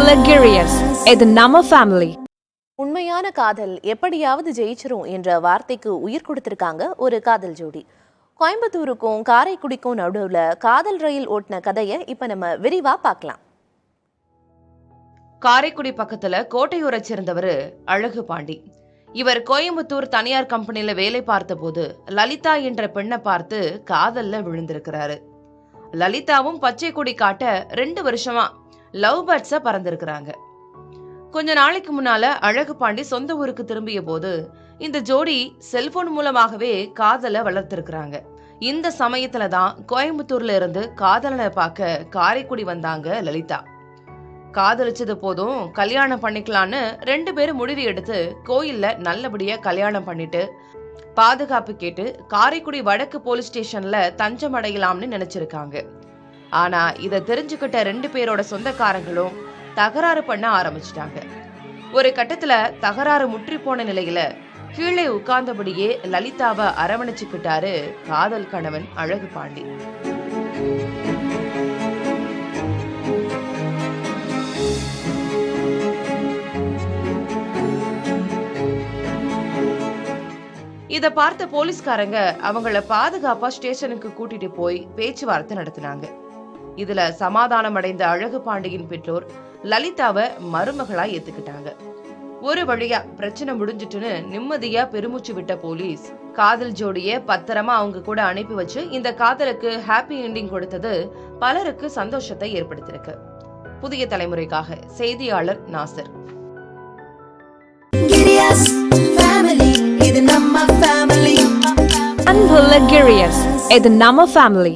Luxurious. இது நம்ம family. உண்மையான காதல் எப்படியாவது ஜெயிச்சிரும் என்ற வார்த்தைக்கு உயிர் கொடுத்திருக்காங்க ஒரு காதல் ஜோடி. கோயம்புத்தூருக்கும் காரைக்குடிக்கும் நடுவுல காதல் ரயில் ஓட்டின கதையை இப்ப நம்ம விரிவா பார்க்கலாம். காரைக்குடி பக்கத்துல கோட்டையூரை சேர்ந்தவர் அழகு பாண்டி. இவர் கோயம்புத்தூர் தனியார் கம்பெனில வேலை பார்த்த போது லலிதா என்ற பெண்ணை பார்த்து காதல்ல விழுந்திருக்கிறாரு. லலிதாவும் பச்சை கொடி காட்ட 2 வருஷமா லவ் பேர்ட்ஸா பறந்திருக்கிறாங்க. கொஞ்ச நாளைக்கு முன்னால அழகு பாண்டி சொந்த ஊருக்கு திரும்பிய போது இந்த ஜோடி செல்போன் மூலமாகவே காதலை வளர்த்திருக்கிறாங்க. இந்த சமயத்துல தான் கோயம்புத்தூர்ல இருந்து காதலனை பார்க்க காரைக்குடி வந்தாங்க லலிதா. காதலிச்சது போதும் கல்யாணம் பண்ணிக்கலான்னு 2 பேரும் முடிவு எடுத்து கோயில்ல நல்லபடியா கல்யாணம் பண்ணிட்டு பாதுகாப்பு கேட்டு காரைக்குடி வடக்கு போலீஸ் ஸ்டேஷன்ல தஞ்சம் அடையலாம்னு நினைச்சிருக்காங்க. ஆனா இத தெரிஞ்சுக்கிட்ட 2 பேரோட சொந்தக்காரங்களும் தகராறு பண்ண ஆரம்பிச்சிட்டாங்க. ஒரு கட்டத்துல தகராறு முற்றி போன நிலையில கீழே உட்கார்ந்தபடியே லலிதாவை அரவணைச்சுக்கிட்டாரு காதல் கணவன் அழகு பாண்டி. இத பார்த்த போலீஸ்காரங்க அவங்கள பாதுகாப்பா ஸ்டேஷனுக்கு கூட்டிட்டு போய் பேச்சுவார்த்தை நடத்தினாங்க. இதுல சமாதானம் அடைந்த அழகு பாண்டியின் பெற்றோர் லலிதாவை மருமகளா ஏத்துக்கிட்டாங்க. ஒரு வழியா பிரச்சனை முடிஞ்சிட்டுன்னு நிம்மதியா பெருமூச்சு விட்ட போலீஸ் காதல் ஜோடிய பத்திரமா அவங்க கூட அனுப்பி வச்சு இந்த காதலுக்கு ஹாப்பி எண்டிங் கொடுத்தது பலருக்கு சந்தோஷத்தை ஏற்படுத்தியிருக்கு. புதிய தலைமுறைக்காக செய்தியாளர் நாசர். அன்பு Luxurious. இது நம்ம ஃபேமிலி.